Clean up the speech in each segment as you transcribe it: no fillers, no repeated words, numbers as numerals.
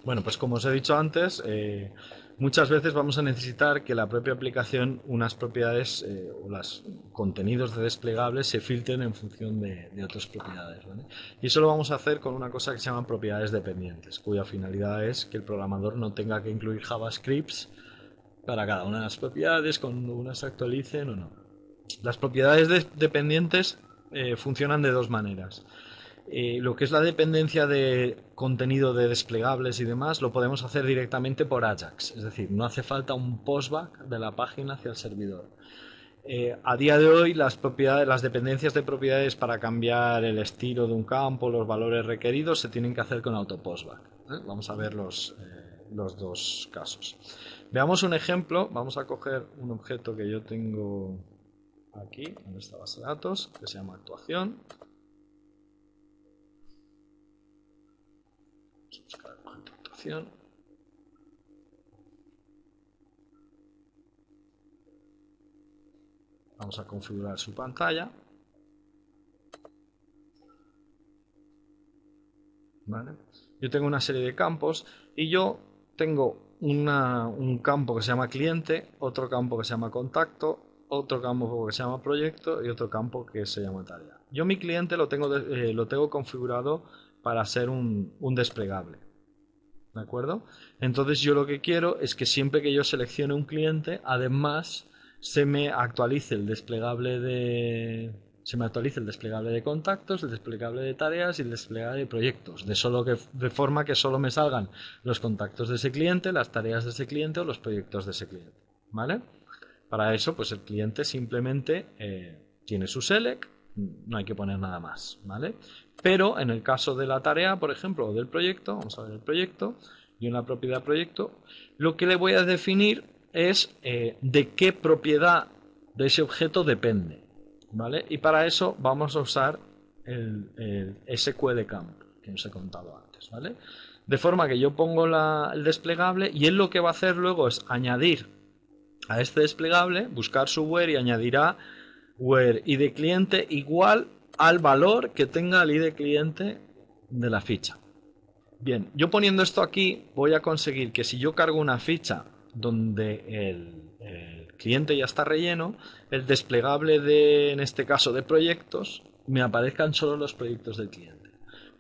Bueno, pues como os he dicho antes, muchas veces vamos a necesitar que la propia aplicación, unas propiedades o los contenidos de desplegables se filtren en función de otras propiedades, ¿vale? Y eso lo vamos a hacer con una cosa que se llama propiedades dependientes, cuya finalidad es que el programador no tenga que incluir JavaScripts para cada una de las propiedades cuando unas se actualicen o no. Las propiedades dependientes funcionan de dos maneras. Lo que es la dependencia de contenido de desplegables y demás lo podemos hacer directamente por Ajax, es decir, no hace falta un postback de la página hacia el servidor. A día de hoy las dependencias de propiedades para cambiar el estilo de un campo, los valores requeridos, se tienen que hacer con autopostback. Vamos a ver los dos casos. Veamos un ejemplo. Vamos a coger un objeto que yo tengo aquí en esta base de datos que se llama actuación. Vamos a buscar el objeto actuación. Vamos a configurar su pantalla. ¿Vale? Yo tengo una serie de campos y yo tengo un campo que se llama cliente, otro campo que se llama contacto, otro campo que se llama proyecto y otro campo que se llama tarea. Yo mi cliente lo tengo configurado para ser un desplegable. ¿De acuerdo? Entonces yo lo que quiero es que siempre que yo seleccione un cliente, además se me actualice el desplegable de contactos, el desplegable de tareas y el desplegable de proyectos, de forma que solo me salgan los contactos de ese cliente, las tareas de ese cliente o los proyectos de ese cliente, ¿vale? Para eso, pues el cliente simplemente tiene su select, no hay que poner nada más, ¿vale? Pero en el caso de la tarea, por ejemplo, o del proyecto, vamos a ver el proyecto, y en la propiedad proyecto, lo que le voy a definir es de qué propiedad de ese objeto depende, ¿vale? Y para eso vamos a usar el SQL camp que os he contado antes, ¿vale? De forma que yo pongo el desplegable y él lo que va a hacer luego es añadir a este desplegable, buscar su where y añadirá where id cliente igual al valor que tenga el id cliente de la ficha. Bien, yo poniendo esto aquí voy a conseguir que si yo cargo una ficha donde el cliente ya está relleno, el desplegable en este caso de proyectos, me aparezcan solo los proyectos del cliente.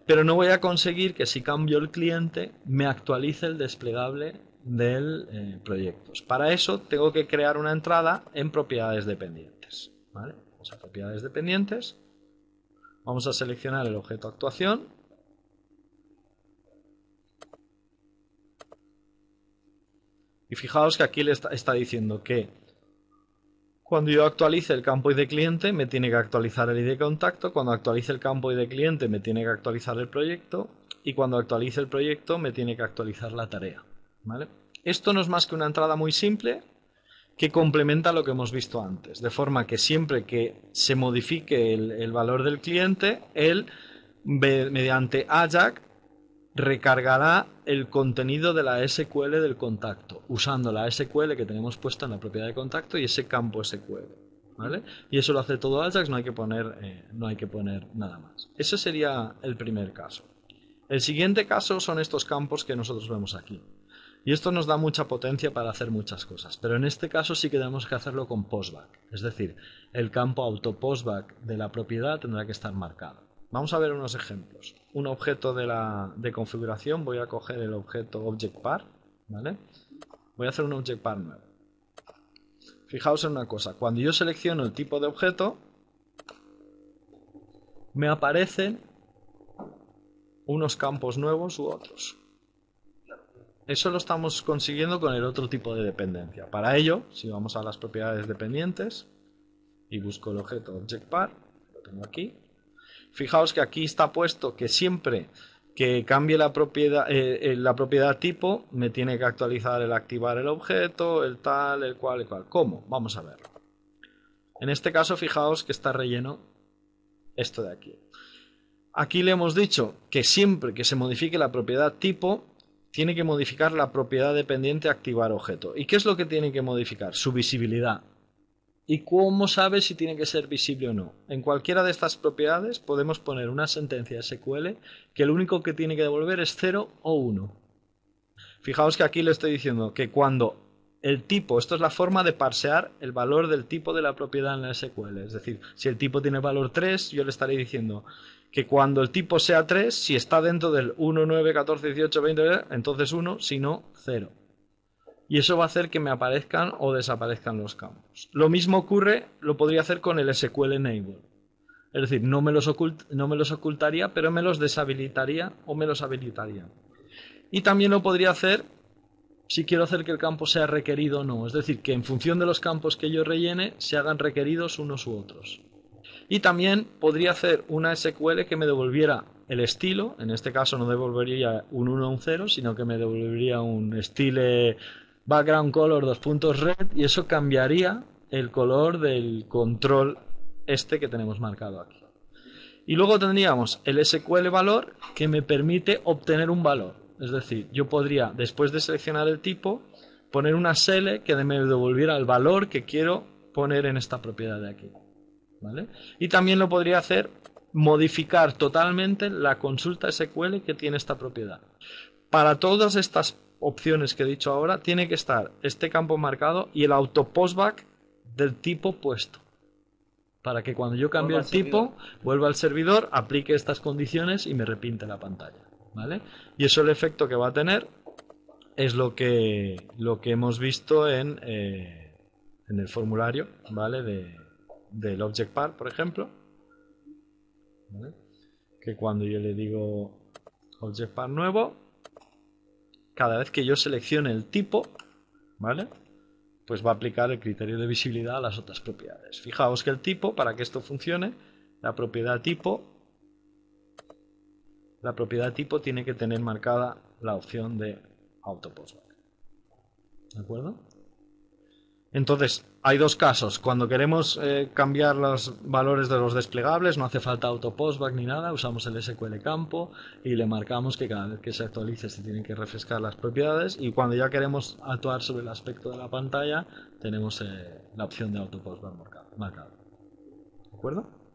Pero no voy a conseguir que si cambio el cliente me actualice el desplegable del proyectos. Para eso tengo que crear una entrada en propiedades dependientes, ¿vale? Vamos a propiedades dependientes, vamos a seleccionar el objeto actuación. Y fijaos que aquí le está diciendo que cuando yo actualice el campo ID cliente me tiene que actualizar el ID contacto, cuando actualice el campo ID cliente me tiene que actualizar el proyecto y cuando actualice el proyecto me tiene que actualizar la tarea, ¿vale? Esto no es más que una entrada muy simple que complementa lo que hemos visto antes, de forma que siempre que se modifique el valor del cliente, él mediante AJAX recargará el contenido de la SQL del contacto, usando la SQL que tenemos puesta en la propiedad de contacto y ese campo SQL, ¿vale? Y eso lo hace todo Ajax, no hay que poner nada más. Ese sería el primer caso. El siguiente caso son estos campos que nosotros vemos aquí. Y esto nos da mucha potencia para hacer muchas cosas, pero en este caso sí que tenemos que hacerlo con postback, es decir, el campo autopostback de la propiedad tendrá que estar marcado. Vamos a ver unos ejemplos. Un objeto de configuración, voy a coger el objeto ObjectPar, ¿vale? Voy a hacer un ObjectPar nuevo. Fijaos en una cosa, cuando yo selecciono el tipo de objeto, me aparecen unos campos nuevos u otros. Eso lo estamos consiguiendo con el otro tipo de dependencia. Para ello, si vamos a las propiedades dependientes y busco el objeto ObjectPar, lo tengo aquí. Fijaos que aquí está puesto que siempre que cambie la propiedad tipo, me tiene que actualizar el activar el objeto, el tal, el cual, el cual. ¿Cómo? Vamos a verlo. En este caso, fijaos que está relleno esto de aquí. Aquí le hemos dicho que siempre que se modifique la propiedad tipo, tiene que modificar la propiedad dependiente activar objeto. ¿Y qué es lo que tiene que modificar? Su visibilidad. ¿Y cómo sabe si tiene que ser visible o no? En cualquiera de estas propiedades podemos poner una sentencia SQL que lo único que tiene que devolver es 0 o 1. Fijaos que aquí le estoy diciendo que cuando el tipo, esto es la forma de parsear el valor del tipo de la propiedad en la SQL. Es decir, si el tipo tiene valor 3, yo le estaré diciendo que cuando el tipo sea 3, si está dentro del 1, 9, 14, 18, 20, entonces 1, si no, 0. Y eso va a hacer que me aparezcan o desaparezcan los campos. Lo mismo ocurre, lo podría hacer con el SQL Enable. Es decir, no me los ocultaría, pero me los deshabilitaría o me los habilitaría. Y también lo podría hacer si quiero hacer que el campo sea requerido o no. Es decir, que en función de los campos que yo rellene, se hagan requeridos unos u otros. Y también podría hacer una SQL que me devolviera el estilo. En este caso no devolvería un 1 o un 0, sino que me devolvería un style background color red, y eso cambiaría el color del control este que tenemos marcado aquí. Y luego tendríamos el SQL valor, que me permite obtener un valor. Es decir, yo podría, después de seleccionar el tipo, poner una SELE que me devolviera el valor que quiero poner en esta propiedad de aquí. ¿Vale? Y también lo podría hacer modificar totalmente la consulta SQL que tiene esta propiedad. Para todas estas opciones que he dicho ahora, tiene que estar este campo marcado y el auto postback del tipo puesto, para que cuando yo cambie el tipo, vuelva al servidor, aplique estas condiciones y me repinte la pantalla. ¿Vale? Y eso, el efecto que va a tener es lo que hemos visto en el formulario, ¿vale? Del Object Par, por ejemplo, ¿vale? Que cuando yo le digo Object Par nuevo, cada vez que yo seleccione el tipo, ¿vale?, pues va a aplicar el criterio de visibilidad a las otras propiedades. Fijaos que el tipo, para que esto funcione, la propiedad tipo tiene que tener marcada la opción de auto postback. ¿De acuerdo? Entonces, hay dos casos. Cuando queremos cambiar los valores de los desplegables, no hace falta auto postback ni nada, usamos el SQL campo y le marcamos que cada vez que se actualice se tienen que refrescar las propiedades, y cuando ya queremos actuar sobre el aspecto de la pantalla, tenemos la opción de auto postback marcado. ¿De acuerdo?